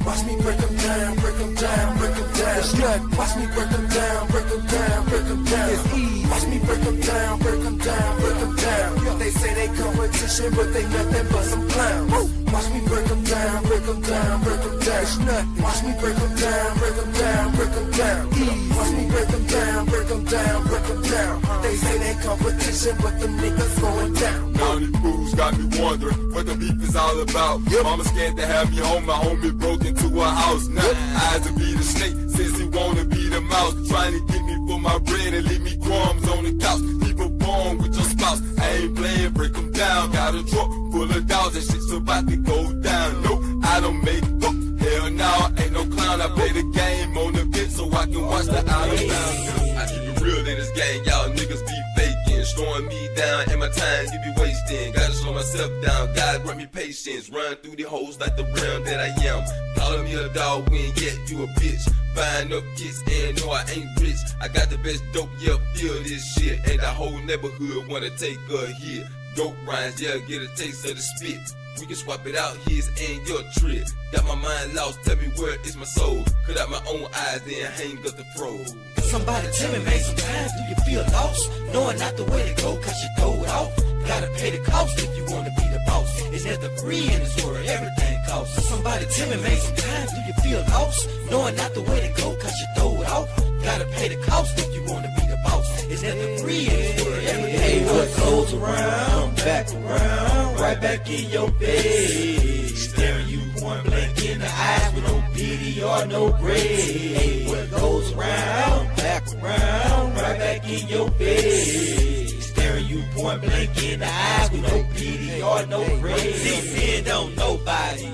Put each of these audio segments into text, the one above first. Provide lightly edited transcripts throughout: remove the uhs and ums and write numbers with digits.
Watch me break them down, break them down, break them down. It's nothing. Watch me break them down, break them down, break them down. It's easy. Watch me break them down, break them down, break them down. They say they competition, but they nothing but some clowns. Watch me break them down, break them down, break them down. It's nothing. Watch me break them down, break them down, break them down. Easy. Watch me break them down, break them down, break them down. They say they competition, but them niggas going down. Now these fools got me wondering what the beef is all about. Mama scared to have me home, my homie broke into her house. Now eyes to be the snake, since he wanna be the mouse. Trying to get me for my bread and leave me crumbs on the couch. People born with your spouse, I ain't playing, break them down. Got a truck full of dollars and shit's about to go down. No, I don't make up, hell no, ain't no clown. I play the game on the bench so I can watch the out of bounds. I keep it real in this game, y'all niggas be faking, slowing me down, and my time you be wasting. Gotta slow myself down, God grant me patience. Run through the holes like the realm that I am. Calling me a dog when yet you a bitch. Buying up kids and no I ain't rich. I got the best dope, yeah, feel this shit. And the whole neighborhood wanna take a hit. Dope rhymes, yeah, get a taste of the spit. We can swap it out, his and your trip. Got my mind lost, tell me where is my soul. Cut out my own eyes, then hang up the fro. Somebody tell me, man, sometimes do you feel lost? Knowing not the way to go, cause you throw it off. Gotta pay the cost if you wanna be the boss. Is there the free in this world? Everything costs. Somebody tell me, man, sometimes do you feel lost? Knowing not the way to go, cause you throw it off. Gotta pay the cost if you wanna be the boss. Is there the free in this world? Everything what goes around, back around, right back in your face. Staring you point blank in the eyes with no pity or no grace. What goes around, back around, right back in your face. Staring you point blank in the eyes with no pity or no grace. These men don't nobody.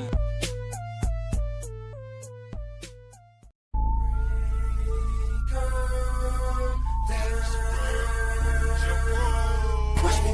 Watch me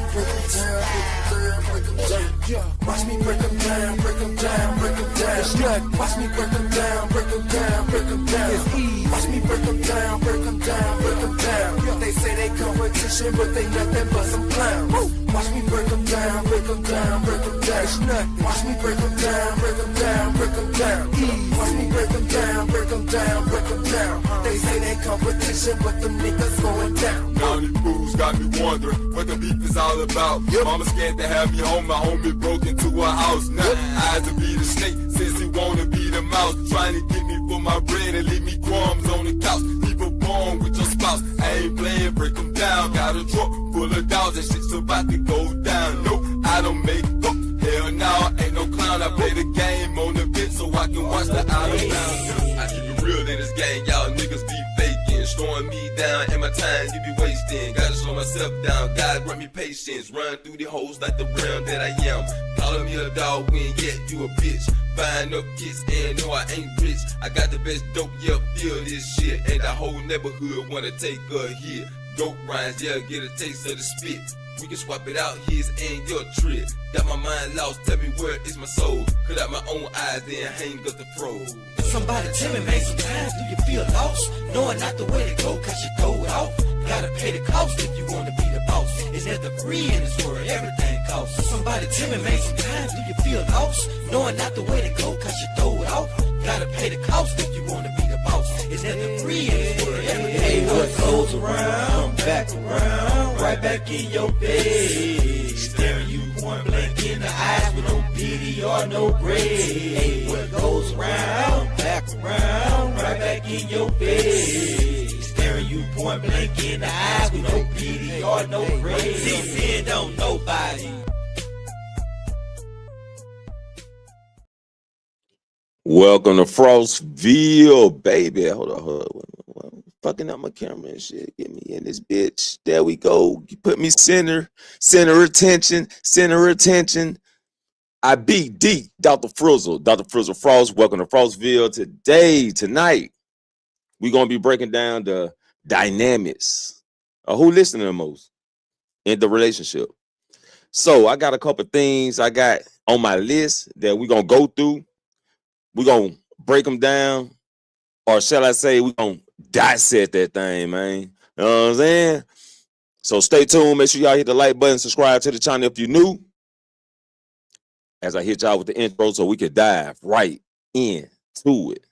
break them down, break them down, break them down. Watch me break them down, break them down, break them down. Watch me break them down, break them down, break them down. It's nothing. Watch me break them down, break them down, break them down. It's easy. Watch me break them down, break them down, break them down. They say they competition, but they nothing but some clowns. Watch me break them down, break them down, break them down. It's nothing. Watch me break them down, break them down, break them down. Easy. Watch me break them down, break them down, break them down. They say they competition, but them niggas going down. Now these fools got me wondering what the beef is all about. Mama scared to have me home, my homie broke into her house. Now eyes to be the snake, since he wanna be the mouse. Trying to get me for my bread and leave me crumbs on the couch. People born with your spouse, I ain't playing, break them down. Got a truck full of dollars and shit's about to go down. No, I don't make up, hell no, ain't no clown. I play the game on the bench so I can watch the out of bounds. I keep it real in this game, y'all niggas be faking, slowing me down, and my time you be wasting. Gotta slow myself down, God grant me patience. Run through the holes like the realm that I am. Calling me a dog when yet you a bitch. Buying up kids and no I ain't rich. I got the best dope, yeah, feel this shit. And the whole neighborhood wanna take a hit. Dope rhymes, yeah, get a taste of the spit. We can swap it out, his and your trip. Got my mind lost, tell me where is my soul. Cut out my own eyes, then hang up the fro. Somebody tell me, man, sometimes do you feel lost? Knowing not the way to go, cause you throw it off. Gotta pay the cost if you wanna be the boss. Is there the free in this world? Everything costs. Somebody tell me, man, sometimes do you feel lost? Knowing not the way to go, cause you throw it off. Gotta pay the cost if you wanna be the boss. Is there the free in this world? Everything what goes around, back around, right back in your face. Staring you point blank in the eyes with no pity or no grace. What goes around, back around, right back in your face. Staring you point blank in the eyes with no pity or no grace. These men don't nobody. Welcome to Frostville, baby. Hold on. Fucking up my camera and shit. Get me in this bitch. There we go. You put me center attention. I beat D, Dr. Frizzle Frost. Welcome to Frostville. Tonight, we're going to be breaking down the dynamics of who listening the most in the relationship. So I got a couple things I got on my list that we're going to go through. We're going to break them down, or shall I say, we're going to dissect that thing, man. You know what I'm saying? So stay tuned. Make sure y'all hit the like button, subscribe to the channel if you're new. as I hit y'all with the intro so we could dive right into it.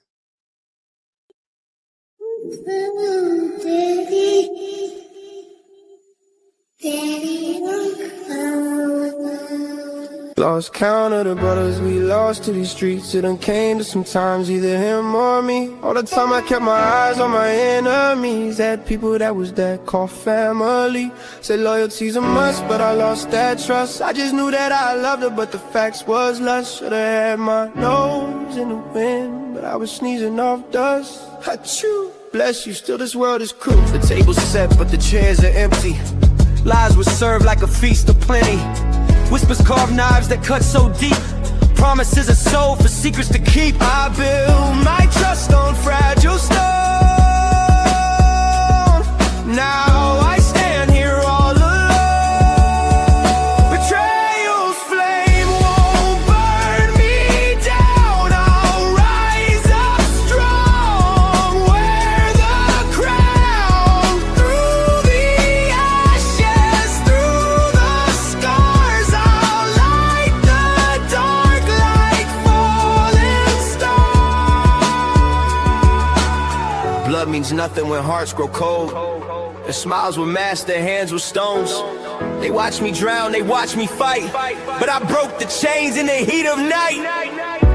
Lost count of the brothers we lost to these streets. It done came to sometimes either him or me. All the time I kept my eyes on my enemies. Had people that was that called family. Said loyalty's a must, but I lost that trust. I just knew that I loved her, but the facts was lust. Should've had my nose in the wind, but I was sneezing off dust. Achoo, bless you, still this world is cruel. The table's set, but the chairs are empty. Lies were served like a feast of plenty. Whispers carve knives that cut so deep. Promises are sold for secrets to keep. I build my trust on fragile stone. Now I stand here all alone. Betrayal's flame won't burn me down. I'll rise up strong. Wear the crown. Through the ashes, through the scars, I'll light the dark like falling stars. Blood means nothing when hearts grow cold. Their smiles were masks, their hands were stones. They watched me drown, they watched me fight, but I broke the chains in the heat of night.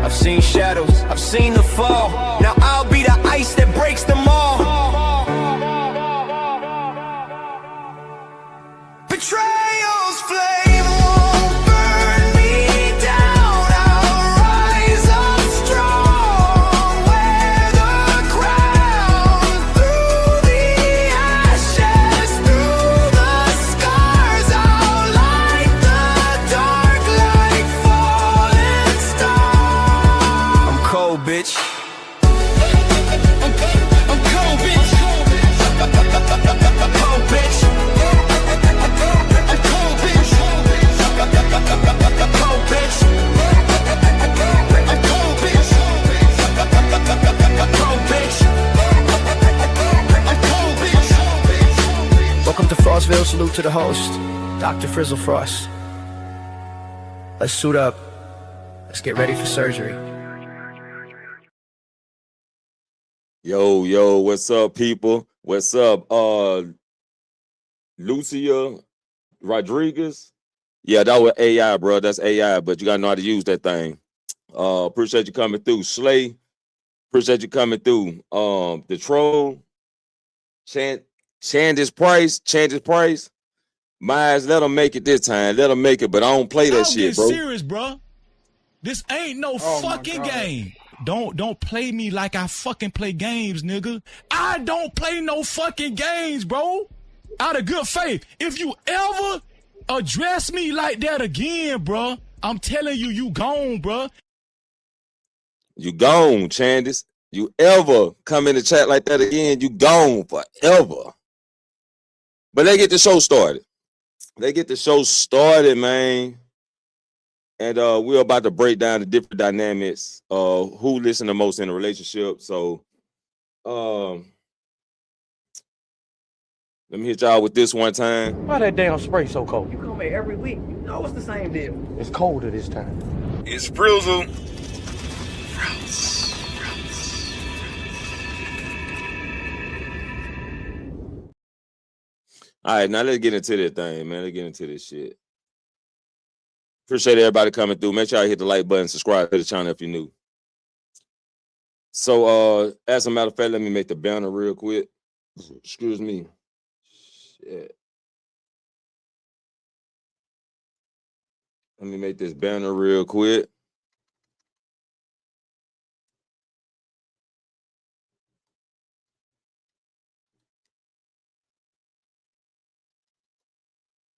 I've seen shadows, I've seen the fall. Now I'll be the ice that breaks them all. Betrayal's flame won't burn me down. I'll rise up strong. Wear the crown. Through the ashes, through the scars, I'll light the dark like falling stars. I'm cold, bitch. I'm cold, bitch. I'm cold, bitch. I'm cold, bitch. I'm cold, bitch. I'm cold, bitch. I'm cold, bitch. I'm cold, bitch. Welcome to Frostville. Salute to the host, Dr. Frizzle Frost. Let's suit up. Let's get ready for surgery. Yo, what's up, people? What's up? Lucia Rodriguez. Yeah, that was AI, bro. That's AI, but you gotta know how to use that thing. Appreciate you coming through. Slay, appreciate you coming through. The troll, Chandis Price. Myers, let them make it this time. Let them make it, but I don't play that shit, bro. Serious, bro. This ain't no fucking game. Don't play me like I fucking play games, nigga. I don't play no fucking games, bro. Out of good faith. If you ever address me like that again, bro, I'm telling you, you gone, bro. You gone, Chandis. You ever come in the chat like that again, you gone forever. But they get the show started. Man. And we're about to break down the different dynamics of who listen the most in a relationship. So let me hit y'all with this one time. Why that damn spray so cold? You come here every week. You know it's the same deal. It's colder this time. It's Frizzle. All right, now let's get into this thing, man. Let's get into this shit. Appreciate everybody coming through. Make sure you hit the like button, subscribe to the channel if you're new. So, as a matter of fact, let me make the banner real quick. Excuse me. Shit. Let me make this banner real quick.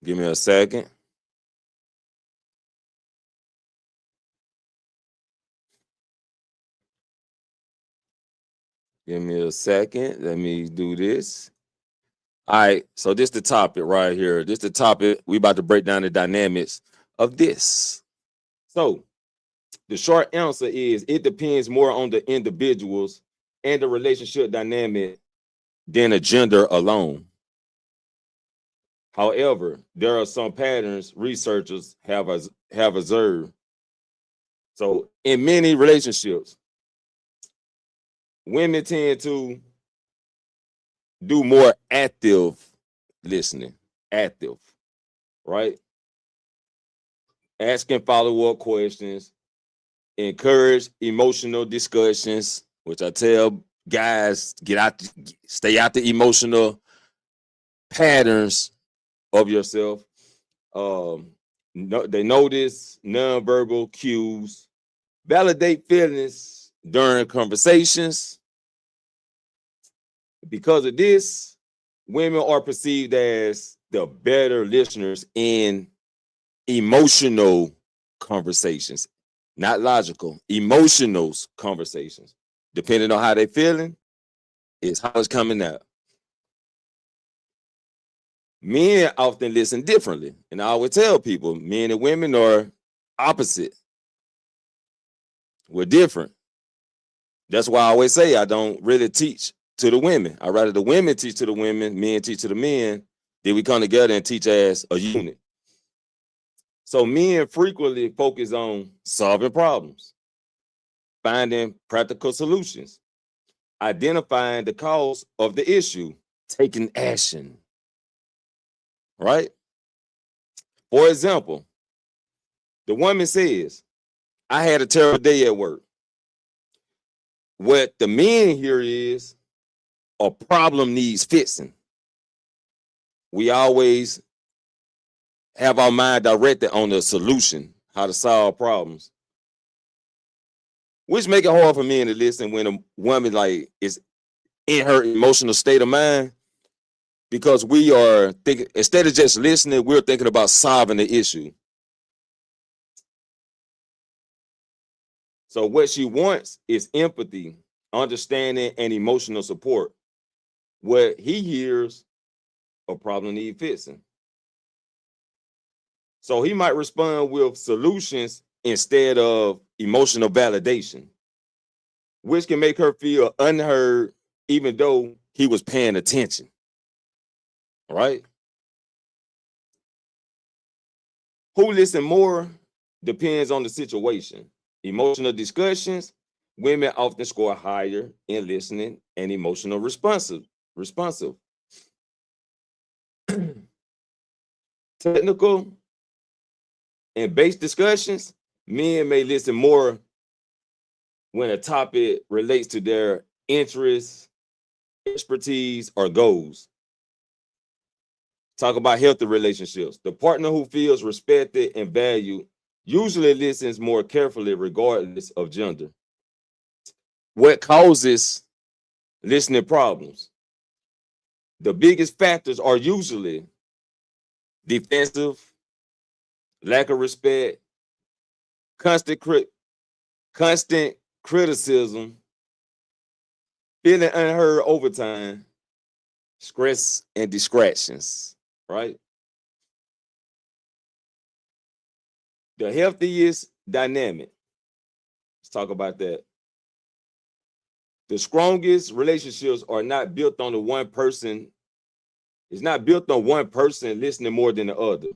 Give me a second. Give me a second. Let me do this. All right. So this is the topic right here. This is the topic. We about to break down the dynamics of this. So the short answer is it depends more on the individuals and the relationship dynamic than a gender alone. However, there are some patterns researchers have observed So in many relationships, women tend to do more active listening, active, right? Asking follow-up questions, encourage emotional discussions, which I tell guys, stay out the emotional patterns of yourself. They notice nonverbal cues, validate feelings during conversations. Because of this, women are perceived as the better listeners in emotional conversations, not logical, emotional conversations. Depending on how they're feeling, is how it's coming out. Men often listen differently. And I always tell people, men and women are opposite. We're different. That's why I always say I don't really teach to the women. I'd rather the women teach to the women, men teach to the men, then we come together and teach as a unit. So men frequently focus on solving problems, finding practical solutions, identifying the cause of the issue, taking action, right? For example, the woman says, I had a terrible day at work. What the men hear is a problem needs fixing. We always have our mind directed on the solution, how to solve problems, which make it hard for men to listen when a woman like is in her emotional state of mind, because we are thinking, instead of just listening, we're thinking about solving the issue. So what she wants is empathy, understanding, and emotional support. What he hears, a problem need fixing. So he might respond with solutions instead of emotional validation, which can make her feel unheard, even though he was paying attention. Right? Who listen more depends on the situation. Emotional discussions, women often score higher in listening and emotional responsive. Technical and base discussions, men may listen more when a topic relates to their interests, expertise, or goals. Talk about healthy relationships. The partner who feels respected and valued usually listens more carefully, regardless of gender. What causes listening problems? The biggest factors are usually defensive, lack of respect, constant criticism, feeling unheard over time, stress and distractions, right? The healthiest dynamic. Let's talk about that. The strongest relationships are not built on the one person. It's not built on one person listening more than the other.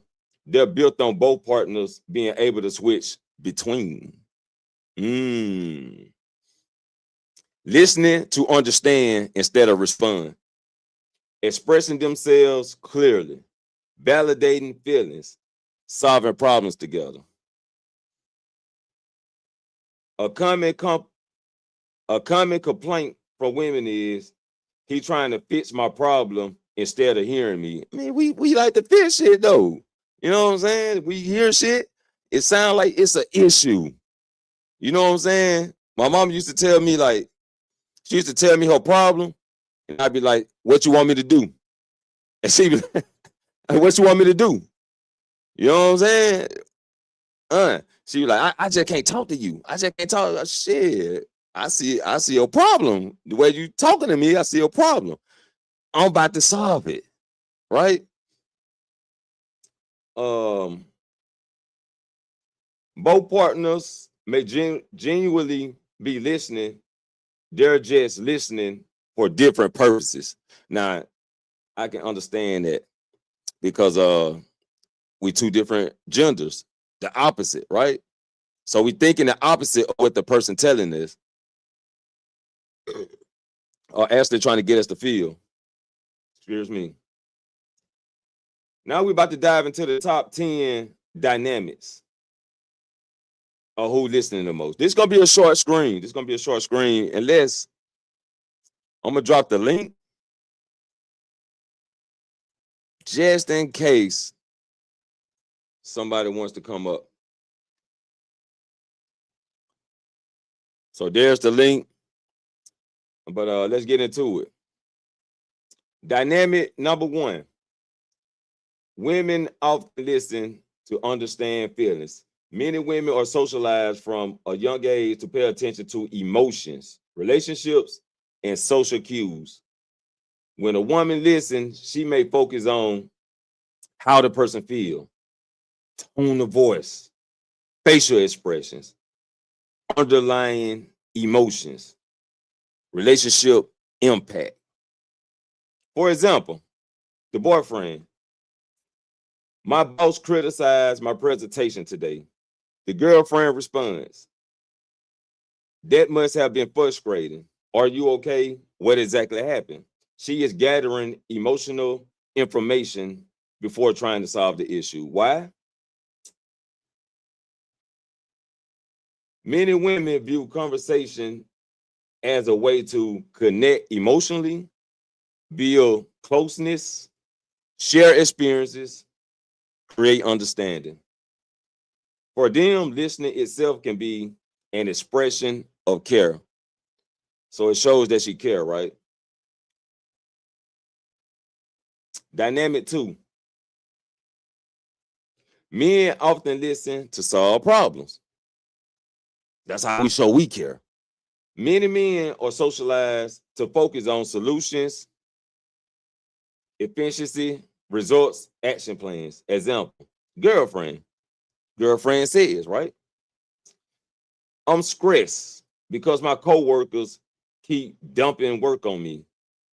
They're built on both partners being able to switch between. Listening to understand instead of respond. Expressing themselves clearly. Validating feelings. Solving problems together. A common complaint from women is, he trying to fix my problem instead of hearing me. I mean, we like to fix shit though. You know what I'm saying? We hear shit, it sounds like it's an issue. You know what I'm saying? My mom used to tell me, like, she used to tell me her problem, and I'd be like, what you want me to do? And she'd be like, what you want me to do? You know what I'm saying? She be like, I just can't talk to you. I just can't talk. Shit. I see a problem. The way you talking to me, I see a problem. I'm about to solve it. Right? Both partners may genuinely be listening. They're just listening for different purposes. Now, I can understand that because we two different genders, the opposite, right? So we thinking the opposite of what the person telling us, or actually trying to get us to feel. Excuse me. Now we're about to dive into the top 10 dynamics of who listening the most. This is gonna be a short screen. Unless I'm gonna drop the link just in case somebody wants to come up. So there's the link. But let's get into it. Dynamic number 1. Women often listen to understand feelings. Many women are socialized from a young age to pay attention to emotions, relationships, and social cues. When a woman listens, she may focus on how the person feels, tone of voice, facial expressions, underlying emotions, relationship impact. For example, the boyfriend. My boss criticized my presentation today. The girlfriend responds, that must have been frustrating. Are you okay? What exactly happened? She is gathering emotional information before trying to solve the issue. Why? Many women view conversation as a way to connect emotionally, build closeness, share experiences, create understanding. For them, listening itself can be an expression of care. So it shows that she cares, right? Dynamic 2. Men often listen to solve problems. That's how we show we care. Many men are socialized to focus on solutions, efficiency, results, action plans. Example, girlfriend. Girlfriend says, right? I'm stressed because my coworkers keep dumping work on me.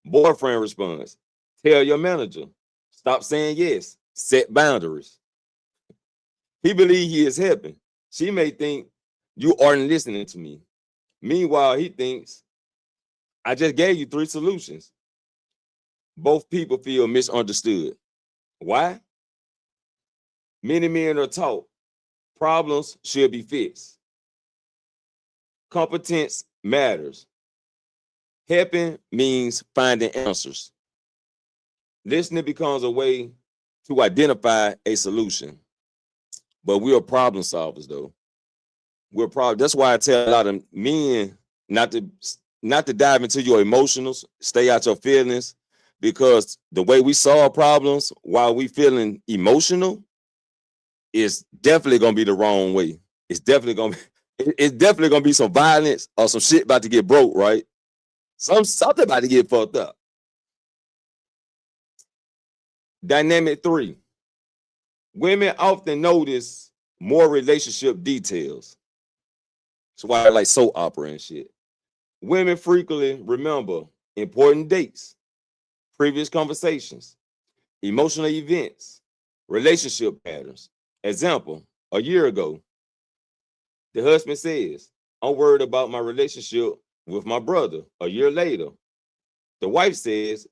Boyfriend responds, tell your manager, stop saying yes, set boundaries. He believes he is helping. She may think you aren't listening to me. Meanwhile, he thinks I just gave you 3 solutions. Both people feel misunderstood. Why? Many men are taught problems should be fixed. Competence matters. Helping means finding answers. Listening becomes a way to identify a solution. But we are problem solvers, though. That's why I tell a lot of men not to dive into your emotionals, stay out your feelings, because the way we solve problems while we feeling emotional is definitely gonna be the wrong way. It's definitely gonna be some violence or some shit about to get broke, right? Something about to get fucked up. Dynamic 3. Women often notice more relationship details. That's why I like soap opera and shit. Women frequently remember important dates, previous conversations, emotional events, relationship patterns. Example, a year ago, the husband says, I'm worried about my relationship with my brother. A year later, the wife says,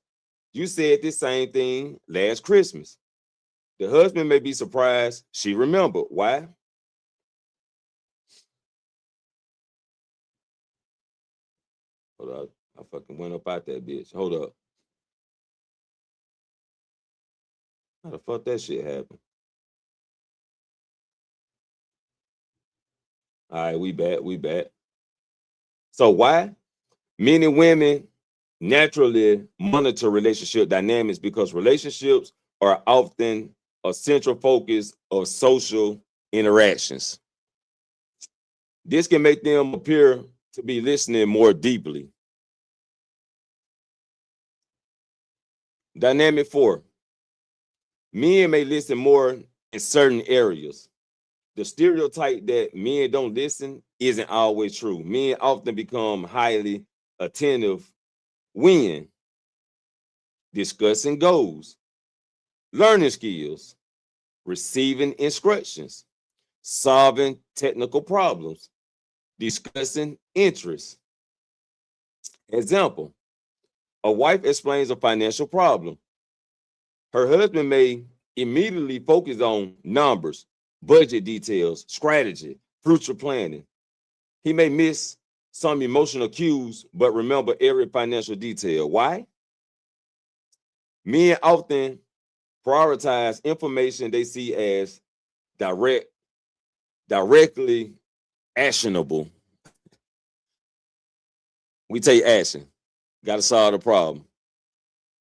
you said this same thing last Christmas. The husband may be surprised she remembered. Why? Hold up. I fucking went up out that bitch. Hold up. How the fuck that shit happened? All right, we back. So why? Many women naturally monitor relationship dynamics because relationships are often a central focus of social interactions. This can make them appear to be listening more deeply. Dynamic 4. Men may listen more in certain areas. The stereotype that men don't listen isn't always true. Men often become highly attentive when discussing goals, learning skills, receiving instructions, solving technical problems, discussing interests. Example, a wife explains a financial problem. Her husband may immediately focus on numbers, budget details, strategy, future planning. He may miss some emotional cues, but remember every financial detail. Why? Men often prioritize information they see as directly actionable. We take action. Got to solve the problem.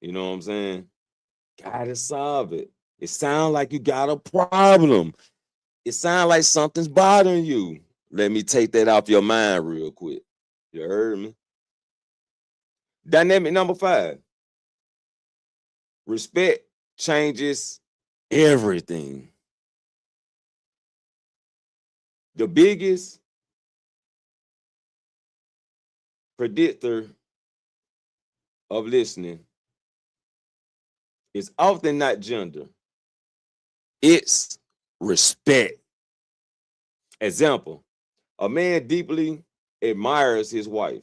You know what I'm saying? Got to solve it. It sounds like you got a problem. It sounds like something's bothering you. Let me take that off your mind real quick. You heard me? Dynamic number 5. Respect changes everything. The biggest predictor of listening is often not gender. It's respect. Example, a man deeply admires his wife.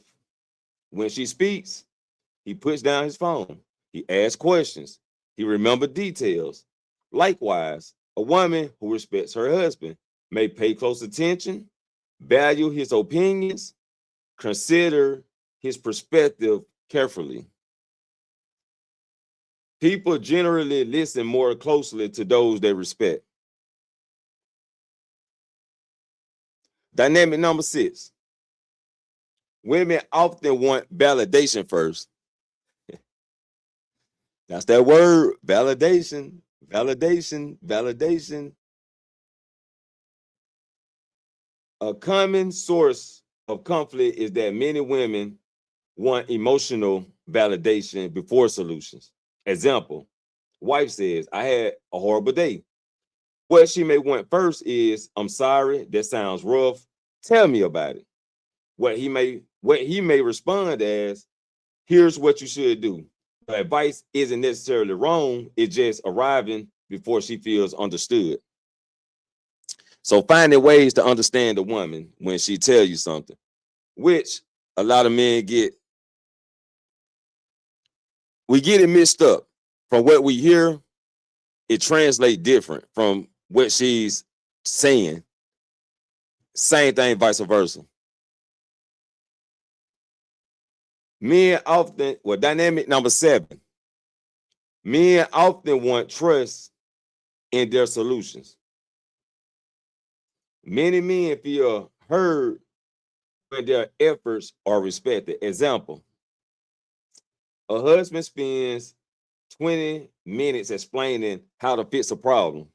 When she speaks, he puts down his phone. He asks questions. He remembers details. Likewise, a woman who respects her husband may pay close attention, value his opinions, consider his perspective carefully. People generally listen more closely to those they respect. Dynamic number 6. Women often want validation first. That's that word, validation, validation, validation. A common source of conflict is that many women want emotional validation before solutions. Example, wife says, I had a horrible day. What she may want first is, I'm sorry, that sounds rough. Tell me about it. What he may respond as, here's what you should do. The advice isn't necessarily wrong. It's just arriving before she feels understood. So finding ways to understand the woman when she tells you something, which a lot of men we get it mixed up. From what we hear, it translates different from what she's saying. Same thing, vice versa. Men often, dynamic number 7. Men often want trust in their solutions. Many men feel heard when their efforts are respected. Example, a husband spends 20 minutes explaining how to fix a problem.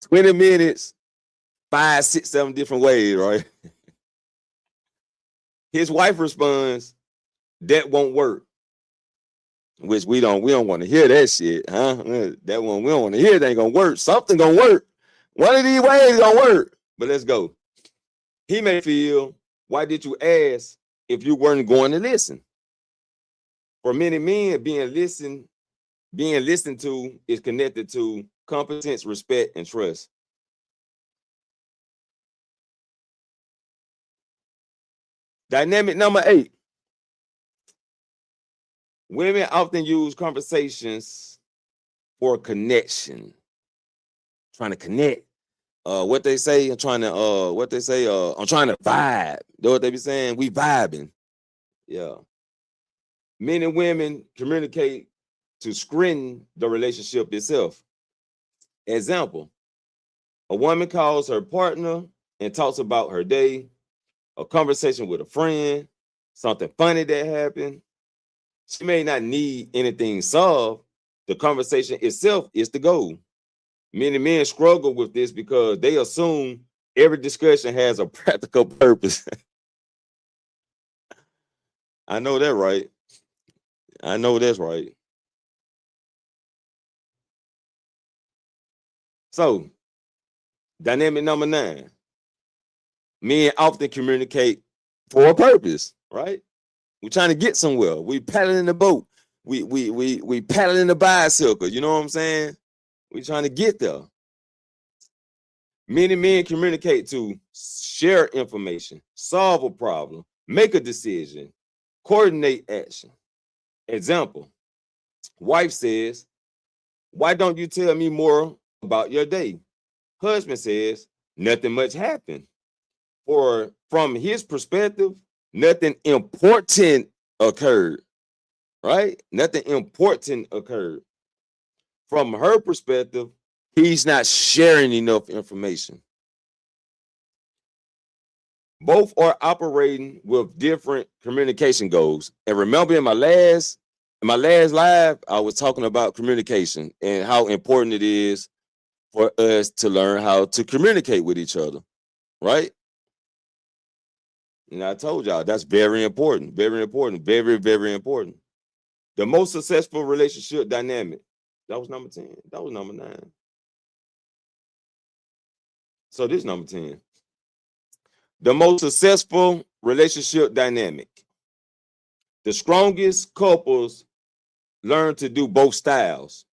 20 minutes, 5, 6, 7 different ways, right? His wife responds, that won't work. Which we don't want to hear that shit, huh? That one we don't want to hear. It ain't gonna work. Something gonna work. One of these ways gonna work. But let's go. He may feel, why did you ask if you weren't going to listen? For many men, being listened to is connected to competence, respect, and trust. Dynamic number 8. Women often use conversations for connection. Trying to connect. What they say, I'm trying to vibe. You know what they be saying? We vibing. Yeah. Men and women communicate to screen the relationship itself. Example, a woman calls her partner and talks about her day, a conversation with a friend, something funny that happened. She may not need anything solved. The conversation itself is the goal. Many men struggle with this because they assume every discussion has a practical purpose. I know that, right? I know that's right. So, dynamic number 9. Men often communicate for a purpose, right? We're trying to get somewhere. We paddling the boat. We paddling the bicycle. You know what I'm saying? We're trying to get there. Many men communicate to share information, solve a problem, make a decision, coordinate action. Example, wife says, "Why don't you tell me more about your day?" Husband says, "Nothing much happened." Or from his perspective, nothing important occurred, right? Nothing important occurred. From her perspective, he's not sharing enough information. Both are operating with different communication goals. And remember, in my last live, I was talking about communication and how important it is for us to learn how to communicate with each other, right? And I told y'all that's very important, very important, very, very important. The most successful relationship dynamic. That was number 10. That was number 9. So this is number 10. The most successful relationship dynamic. The strongest couples learn to do both styles.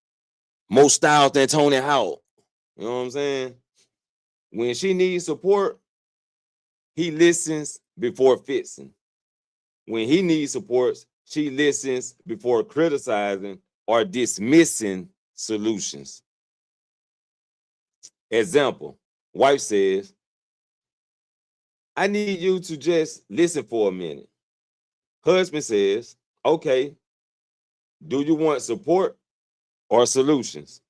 More styles than Tony Hawk. You know what I'm saying? When she needs support, he listens before fixing. When he needs support, she listens before criticizing or dismissing solutions. Example, wife says, "I need you to just listen for a minute." Husband says, "Okay, do you want support or solutions?"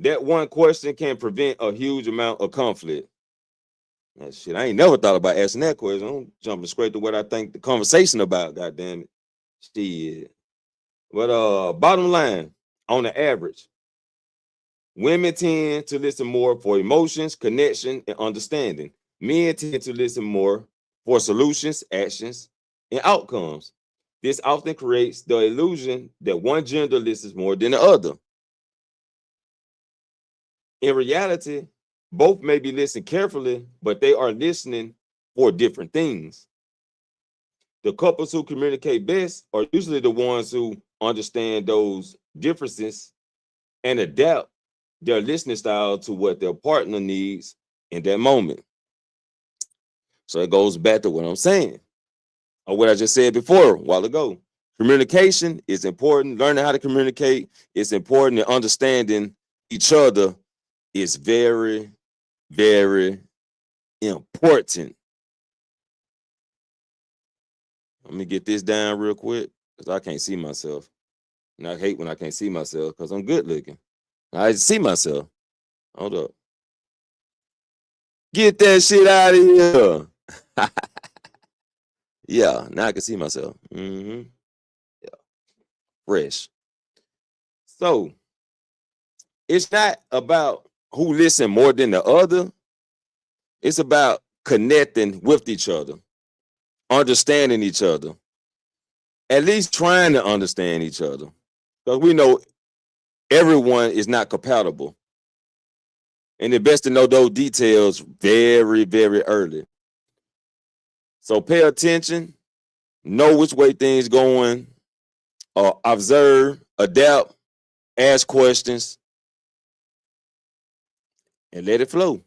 That one question can prevent a huge amount of conflict. That shit, I ain't never thought about asking that question. I'm jumping straight to what I think the conversation about, goddamn it. Shit. But bottom line, on the average, women tend to listen more for emotions, connection, and understanding. Men tend to listen more for solutions, actions, and outcomes. This often creates the illusion that one gender listens more than the other. In reality, both may be listening carefully, but they are listening for different things. The couples who communicate best are usually the ones who understand those differences and adapt their listening style to what their partner needs in that moment. So it goes back to what I'm saying, or what I just said before a while ago. Communication is important. Learning how to communicate is important, and understanding each other is very, very important. Let me get this down real quick because I can't see myself. And I hate when I can't see myself because I'm good looking. I see myself. Hold up. Get that shit out of here. Yeah, now I can see myself. Yeah, fresh. So it's not about who listen more than the other. It's about connecting with each other, understanding each other, at least trying to understand each other. Because we know everyone is not compatible. And it's best to know those details very, very early. So pay attention, know which way things going, observe, adapt, ask questions, and let it flow.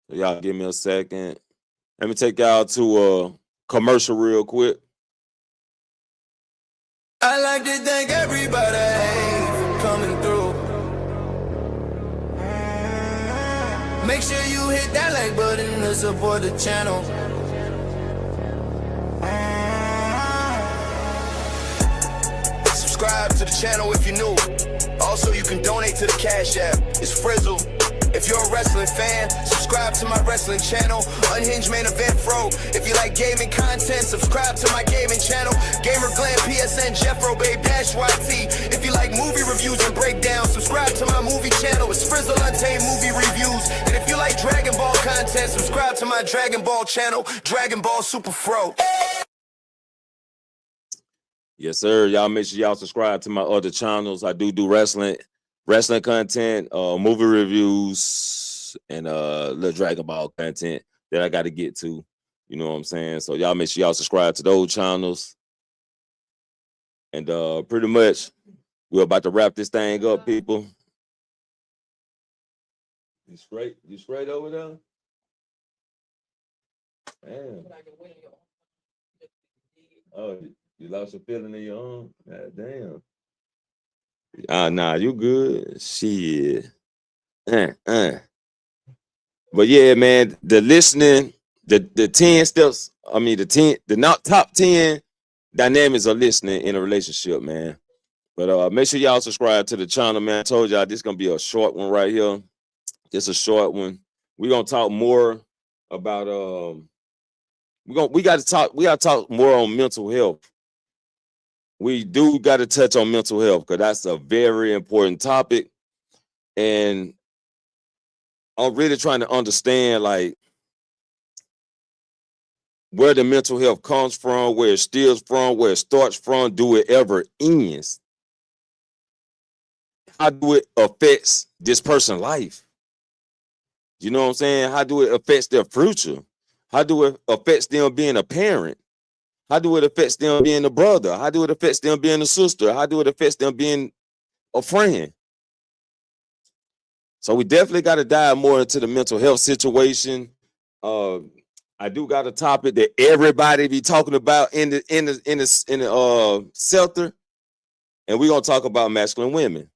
So y'all give me a second. Let me take y'all to a commercial real quick. I like to thank everybody for coming through. Make sure you hit that like button to support the channel. Subscribe to the channel if you're new. Also, you can donate to the Cash App. It's Frizzle. If you're a wrestling fan, subscribe to my wrestling channel. Unhinged Main Event Pro. If you like gaming content, subscribe to my gaming channel. Gamer Glam, PSN, Jeffro, Babe, Dash YT. If you like movie reviews and breakdowns, subscribe to my movie channel. It's Frizzle Untamed Movie Reviews. And if you like Dragon Ball content, subscribe to my Dragon Ball channel, Dragon Ball Super Fro. Yes, sir. Y'all make sure y'all subscribe to my other channels. I do wrestling content, movie reviews, and little Dragon Ball content that I got to get to. You know what I'm saying? So y'all make sure y'all subscribe to those channels. And pretty much we're about to wrap this thing up, people. You straight? You straight over there? Damn. Oh, you lost your feeling in your arm? God damn. Nah, you good. Shit. But yeah, man, the listening, the 10 steps, the top 10 dynamics of listening in a relationship, man. But make sure y'all subscribe to the channel, man. I told y'all this is gonna be a short one right here. Just a short one. We're gonna talk more about we gotta talk more on mental health. We do gotta touch on mental health because that's a very important topic. And I'm really trying to understand like where the mental health comes from, where it steals from, where it starts from, do it ever ends? How do it affects this person's life? You know what I'm saying? How do it affects their future? How do it affects them being a parent? How do it affects them being a brother? How do it affects them being a sister? How do it affects them being a friend? So we definitely got to dive more into the mental health situation. I do got a topic that everybody be talking about in the sector, and we're gonna talk about masculine women.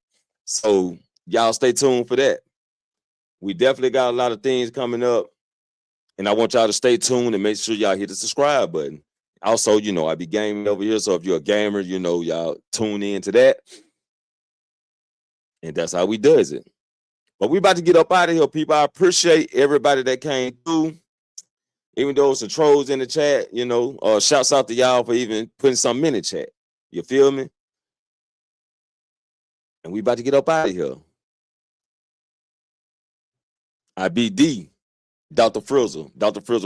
So y'all stay tuned for that. We definitely got a lot of things coming up, and I want y'all to stay tuned and make sure y'all hit the subscribe button. Also, you know, I be gaming over here, so if you're a gamer, you know, y'all tune in to that, and that's how we does it. But we about to get up out of here, people. I appreciate everybody that came through. Even though some trolls in the chat, you know, shouts out to y'all for even putting something in the chat. You feel me? And we about to get up out of here. I be D, Dr. Frizzle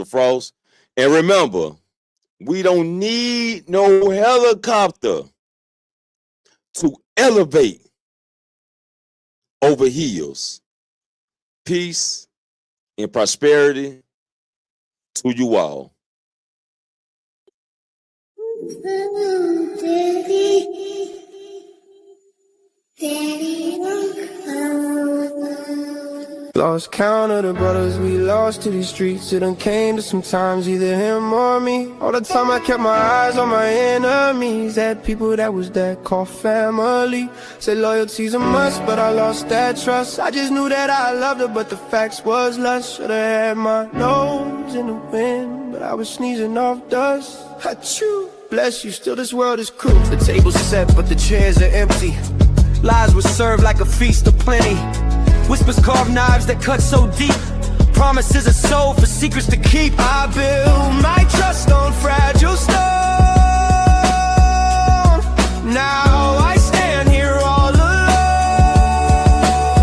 Frost. And remember, we don't need no helicopter to elevate over hills. Peace and prosperity to you all. Lost count of the brothers we lost to these streets. It done came to sometimes either him or me. All the time I kept my eyes on my enemies. Had people that was that called family. Said loyalty's a must, but I lost that trust. I just knew that I loved her, but the facts was lust. Should've had my nose in the wind, but I was sneezing off dust. Achoo, bless you, still this world is cruel. The table's set, but the chairs are empty. Lies were served like a feast of plenty. Whispers carve knives that cut so deep. Promises are sold for secrets to keep. I build my trust on fragile stone. Now I stand here all alone.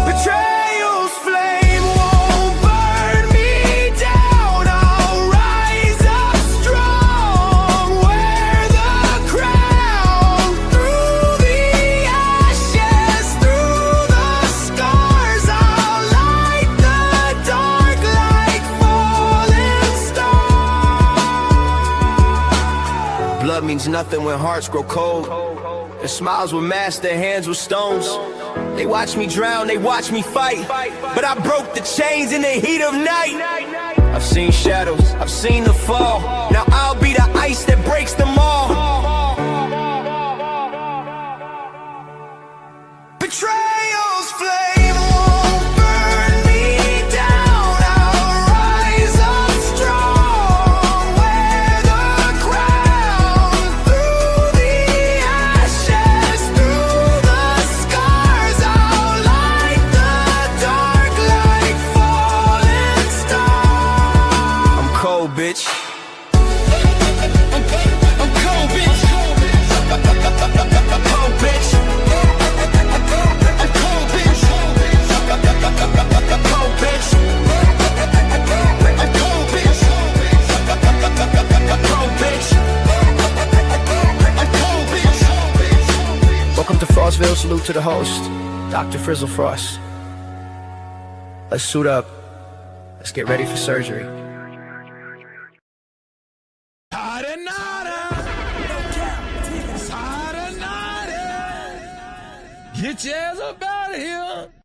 Betrayal's flame won't burn me down. I'll rise up strong. Wear the crown. Through the ashes, through the scars, I'll light the dark like falling stars. Blood means nothing when hearts grow cold. Their smiles were masks, their hands were stones. They watched me drown, they watched me fight, but I broke the chains in the heat of night. I've seen shadows, I've seen the fall. Now I'll be the ice that breaks them all. Betrayal's flame won't burn me down. I'll rise up strong. Wear the crown. Through the ashes, through the scars, I'll light the dark like falling stars. I'm cold, bitch. I'm cold, bitch. Cold, bitch. Welcome to Frostville. Salute to the host, Dr. Frizzle Frost. Let's suit up. Let's get ready for surgery. Nada, nada. Get your ass up out of here.